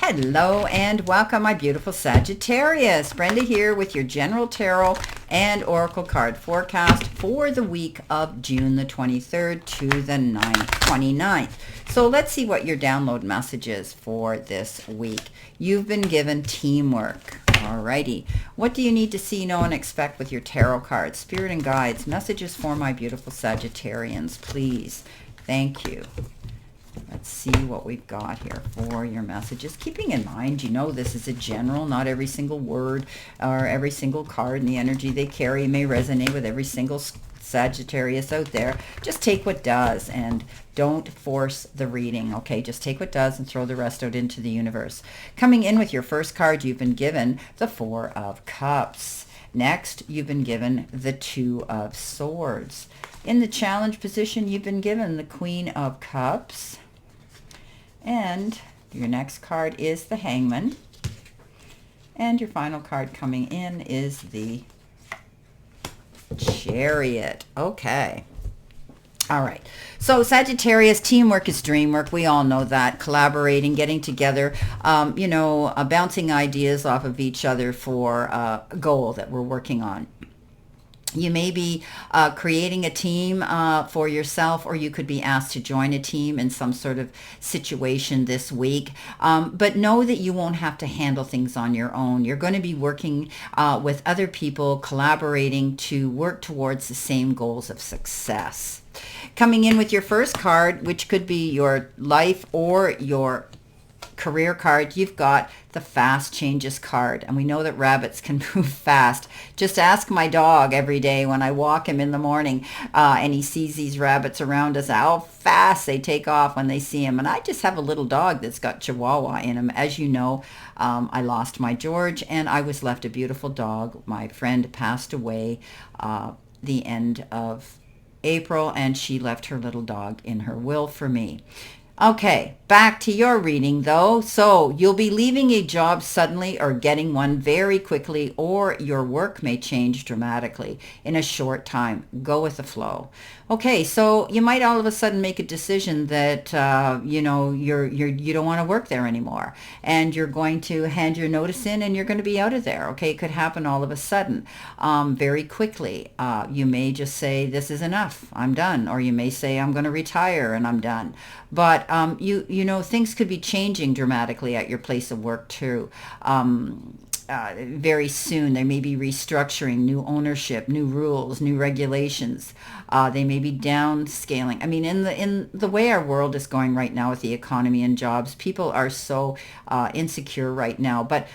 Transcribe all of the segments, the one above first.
Hello and welcome, my beautiful Sagittarius. Brenda here with your general tarot and oracle card forecast for the week of June the 23rd to the 29th. So let's see what your download message is for this week. You've been given teamwork. Alrighty. What do you need to see, know, and expect with your tarot cards? Spirit and guides, messages for my beautiful Sagittarians, please. Thank you. Let's see what we've got here for your messages. Keeping in mind, you know, this is a general, not every single word or every single card and the energy they carry may resonate with every single Sagittarius out there. Just take what does and don't force the reading, okay? Just take what does and throw the rest out into the universe. Coming in with your first card, you've been given the Four of Cups. Next, you've been given the Two of Swords. In the challenge position, you've been given the Queen of Cups. And your next card is the Hangman. And your final card coming in is the Chariot. Okay. All right. So Sagittarius, teamwork is dream work. We all know that. Collaborating, getting together, bouncing ideas off of each other for a goal that we're working on. You may be creating a team for yourself, or you could be asked to join a team in some sort of situation this week. But know that you won't have to handle things on your own. You're going to be working with other people, collaborating to work towards the same goals of success. Coming in with your first card, which could be your life or your career card, you've got the fast changes card, and we know that rabbits can move fast. Just ask my dog every day when I walk him in the morning and he sees these rabbits around us, how fast they take off when they see him. And I just have a little dog that's got Chihuahua in him. As you know, I lost my George and I was left a beautiful dog. My friend passed away the end of April, and she left her little dog in her will for me. Okay, back to your reading though. So you'll be leaving a job suddenly or getting one very quickly, or your work may change dramatically in a short time. Go with the flow. Okay, so you might all of a sudden make a decision that you don't want to work there anymore, and you're going to hand your notice in and you're going to be out of there. Okay, it could happen all of a sudden, very quickly. You may just say, this is enough, I'm done, or you may say, I'm going to retire and I'm done. But you know, things could be changing dramatically at your place of work too. Very soon there may be restructuring, new ownership, new rules, new regulations. They may be downscaling. I mean, in the way our world is going right now with the economy and jobs, people are so insecure right now. But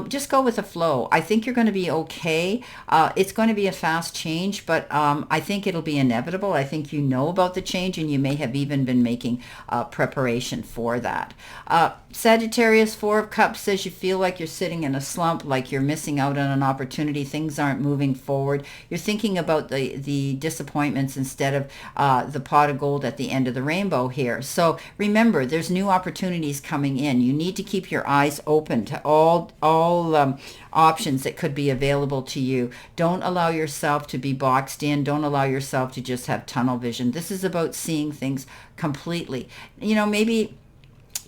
just go with the flow. I think you're going to be okay. It's going to be a fast change, but I think it'll be inevitable. I think you know about the change, and you may have even been making preparation for that. Sagittarius, Four of Cups says you feel like you're sitting in a slump, like you're missing out on an opportunity. Things aren't moving forward. You're thinking about the disappointments instead of the pot of gold at the end of the rainbow here. So remember, there's new opportunities coming in. You need to keep your eyes open to all options that could be available to you. Don't allow yourself to be boxed in. Don't allow yourself to just have tunnel vision. This is about seeing things completely. You know, maybe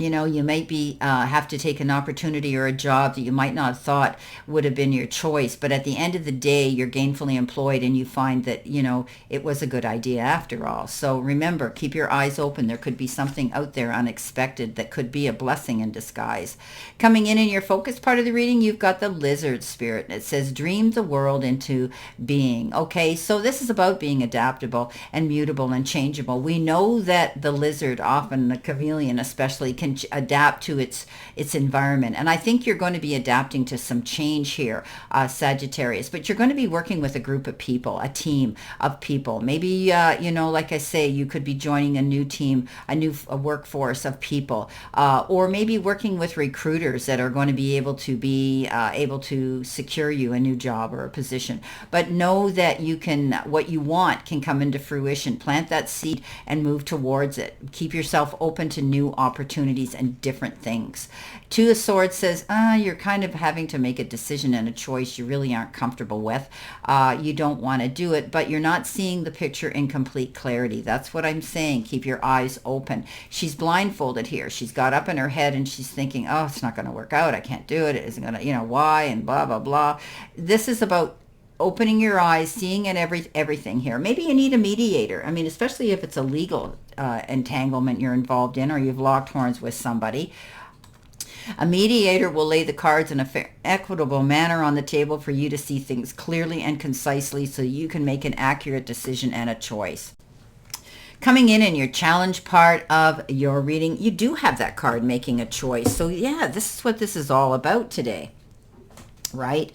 you might be have to take an opportunity or a job that you might not have thought would have been your choice, but at the end of the day, you're gainfully employed and you find that, it was a good idea after all. So remember, keep your eyes open. There could be something out there unexpected that could be a blessing in disguise. Coming in your focus part of the reading, you've got the Lizard spirit. It says, dream the world into being. Okay, so this is about being adaptable and mutable and changeable. We know that the lizard, often the chameleon especially, can adapt to its environment, and I think you're going to be adapting to some change here, Sagittarius, but you're going to be working with a group of people, a team of people. Maybe like I say, you could be joining a new team, a workforce of people, or maybe working with recruiters that are going to be able to secure you a new job or a position. But know that what you want can come into fruition. Plant that seed and move towards it. Keep yourself open to new opportunities opportunities and different things. Two of Swords says, you're kind of having to make a decision and a choice you really aren't comfortable with. You don't want to do it, but you're not seeing the picture in complete clarity. That's what I'm saying. Keep your eyes open. She's blindfolded here. She's got up in her head and she's thinking, oh, it's not going to work out. I can't do it. It isn't going to, why, and blah, blah, blah. This is about opening your eyes, seeing it everything here. Maybe you need a mediator. I mean, especially if it's a legal entanglement you're involved in, or you've locked horns with somebody. A mediator will lay the cards in a fair, equitable manner on the table for you to see things clearly and concisely so you can make an accurate decision and a choice. Coming in your challenge part of your reading, you do have that card, making a choice. So yeah, this is what this is all about today, right?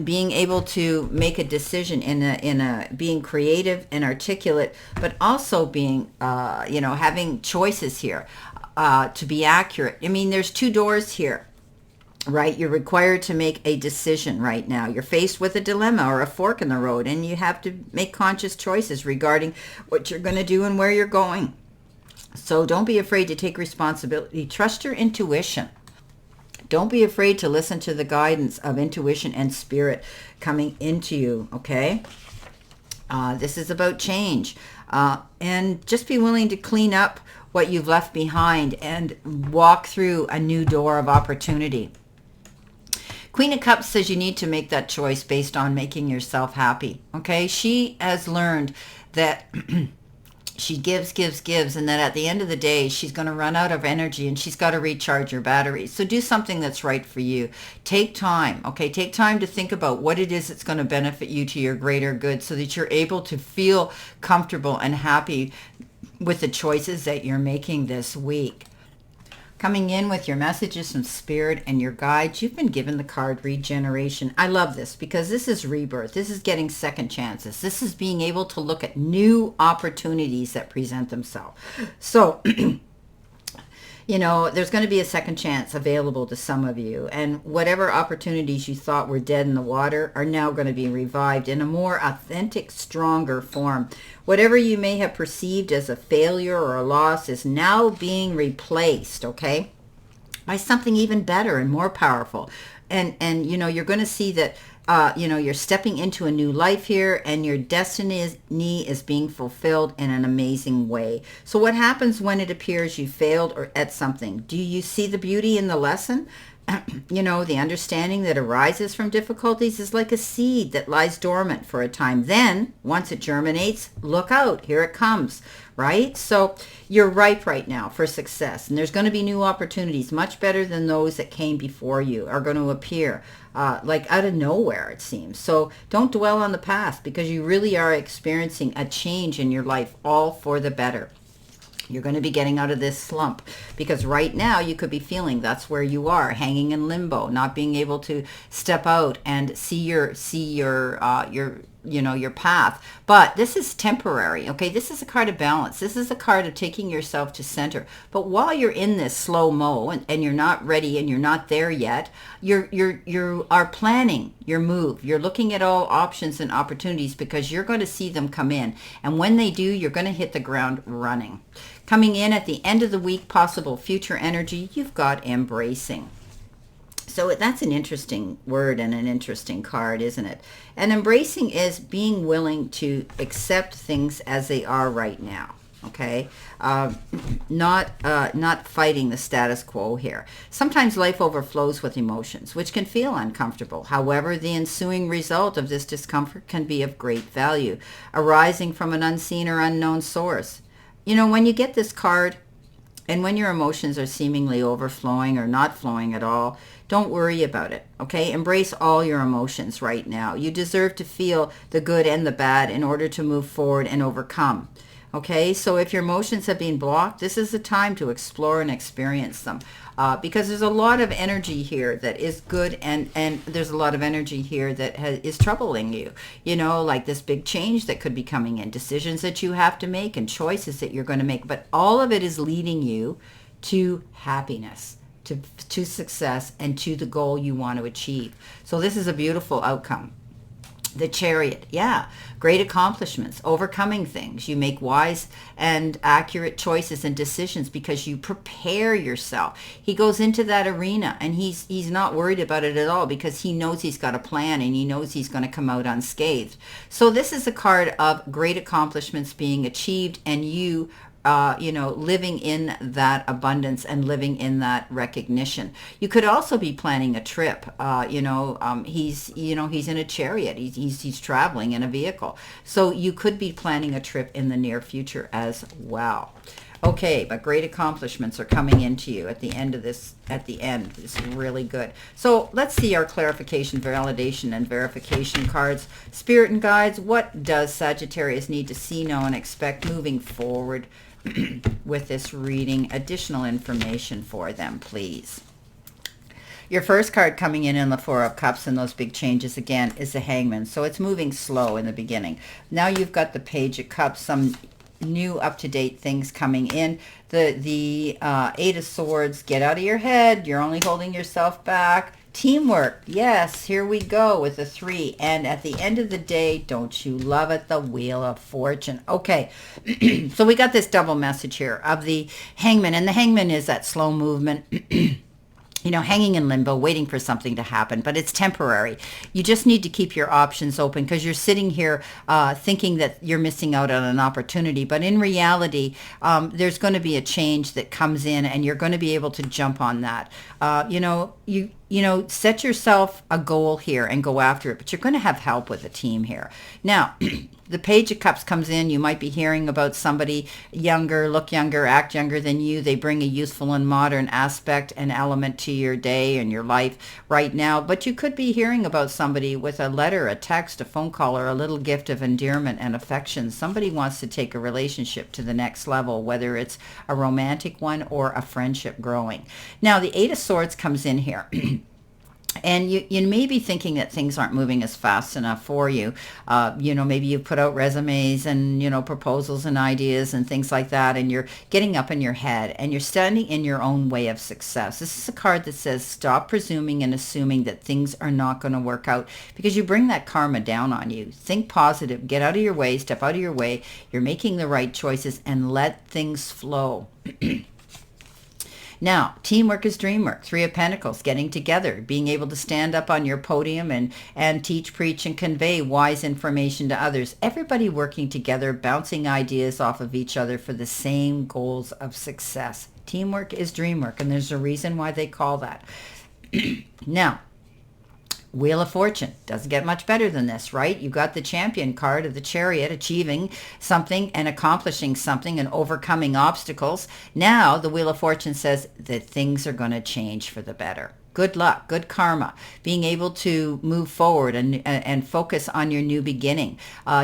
Being able to make a decision in being creative and articulate, but also being, having choices here to be accurate. I mean, there's two doors here, right? You're required to make a decision right now. You're faced with a dilemma or a fork in the road, and you have to make conscious choices regarding what you're going to do and where you're going. So don't be afraid to take responsibility. Trust your intuition. Don't be afraid to listen to the guidance of intuition and spirit coming into you, okay? This is about change. And just be willing to clean up what you've left behind and walk through a new door of opportunity. Queen of Cups says you need to make that choice based on making yourself happy, okay? She has learned that she gives, and then at the end of the day, she's going to run out of energy and she's got to recharge your batteries. So do something that's right for you. Take time, okay? Take time to think about what it is that's going to benefit you to your greater good so that you're able to feel comfortable and happy with the choices that you're making this week. Coming in with your messages from Spirit and your guides, you've been given the card Regeneration. I love this because this is rebirth. This is getting second chances. This is being able to look at new opportunities that present themselves. So, there's going to be a second chance available to some of you. And whatever opportunities you thought were dead in the water are now going to be revived in a more authentic, stronger form. Whatever you may have perceived as a failure or a loss is now being replaced, okay, by something even better and more powerful. And you're going to see that you're stepping into a new life here, and your destiny is being fulfilled in an amazing way. So what happens when it appears you failed or at something? Do you see the beauty in the lesson? The understanding that arises from difficulties is like a seed that lies dormant for a time. Then, once it germinates, look out, here it comes, right? So you're ripe right now for success, and there's going to be new opportunities, much better than those that came before you, are going to appear like out of nowhere, it seems. So don't dwell on the past, because you really are experiencing a change in your life, all for the better. You're going to be getting out of this slump, because right now you could be feeling that's where you are, hanging in limbo, not being able to step out and see your path. But this is temporary, okay? This is a card of balance. This is a card of taking yourself to center. But while you're in this slow-mo and you're not ready and you're not there yet, you are planning your move. You're looking at all options and opportunities, because you're going to see them come in. And when they do, you're going to hit the ground running. Coming in at the end of the week, possible future energy, you've got embracing. So that's an interesting word and an interesting card, isn't it? And embracing is being willing to accept things as they are right now. Okay, not fighting the status quo here. Sometimes life overflows with emotions, which can feel uncomfortable. However, the ensuing result of this discomfort can be of great value, arising from an unseen or unknown source. When you get this card, and when your emotions are seemingly overflowing or not flowing at all, don't worry about it, okay? Embrace all your emotions right now. You deserve to feel the good and the bad in order to move forward and overcome, okay? So if your emotions have been blocked, this is the time to explore and experience them, because there's a lot of energy here that is good, and there's a lot of energy here that is troubling you, like this big change that could be coming in, decisions that you have to make and choices that you're going to make. But all of it is leading you to happiness, to success, and to the goal you want to achieve. So this is a beautiful outcome. The Chariot, yeah. Great accomplishments, overcoming things. You make wise and accurate choices and decisions because you prepare yourself. He goes into that arena and he's not worried about it at all because he knows he's got a plan and he knows he's going to come out unscathed. So this is a card of great accomplishments being achieved and living in that abundance and living in that recognition. You could also be planning a trip. He's in a chariot. He's traveling in a vehicle. So you could be planning a trip in the near future as well. Okay, but great accomplishments are coming into you at the end of this. At the end, it's really good. So let's see our clarification, validation, and verification cards. Spirit and guides, what does Sagittarius need to see, know, and expect moving forward with this reading? Additional information for them, please. Your first card coming in the Four of Cups and those big changes again is the Hangman. So it's moving slow in the beginning. Now you've got the Page of Cups, some new up-to-date things coming in. The Eight of Swords, get out of your head. You're only holding yourself back. Teamwork, yes, here we go with the 3. And at the end of the day, don't you love it? The Wheel of Fortune. Okay, so we got this double message here of the Hangman. And the Hangman is that slow movement. Hanging in limbo, waiting for something to happen, but it's temporary. You just need to keep your options open because you're sitting here thinking that you're missing out on an opportunity. But in reality, there's going to be a change that comes in and you're going to be able to jump on that. Set yourself a goal here and go after it, but you're going to have help with a team here. Now, the Page of Cups comes in. You might be hearing about somebody younger, look younger, act younger than you. They bring a youthful and modern aspect and element to your day and your life right now. But you could be hearing about somebody with a letter, a text, a phone call, or a little gift of endearment and affection. Somebody wants to take a relationship to the next level, whether it's a romantic one or a friendship growing. Now, the Eight of Swords comes in here. And you may be thinking that things aren't moving as fast enough for you. Maybe you put out resumes and, proposals and ideas and things like that, and you're getting up in your head and you're standing in your own way of success. This is a card that says stop presuming and assuming that things are not going to work out because you bring that karma down on you. Think positive, get out of your way, step out of your way. You're making the right choices and let things flow. Now, teamwork is dreamwork. 3 of Pentacles, getting together, being able to stand up on your podium and teach, preach, and convey wise information to others. Everybody working together, bouncing ideas off of each other for the same goals of success. Teamwork is dreamwork, and there's a reason why they call that. Now, Wheel of Fortune. Doesn't get much better than this, right? You got the Champion card of the Chariot, achieving something and accomplishing something and overcoming obstacles. Now the Wheel of Fortune says that things are going to change for the better. Good luck, good karma, being able to move forward and focus on your new beginning.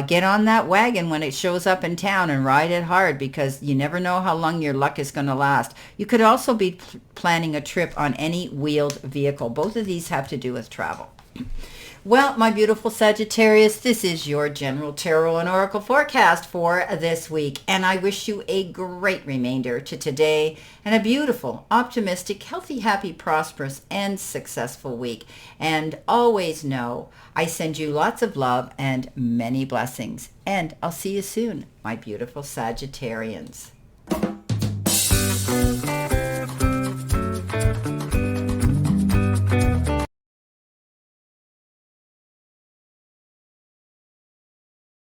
Get on that wagon when it shows up in town and ride it hard because you never know how long your luck is going to last. You could also be planning a trip on any wheeled vehicle. Both of these have to do with travel. Well, my beautiful Sagittarius, this is your general tarot and oracle forecast for this week. And I wish you a great remainder to today and a beautiful, optimistic, healthy, happy, prosperous, and successful week. And always know I send you lots of love and many blessings. And I'll see you soon, my beautiful Sagittarians.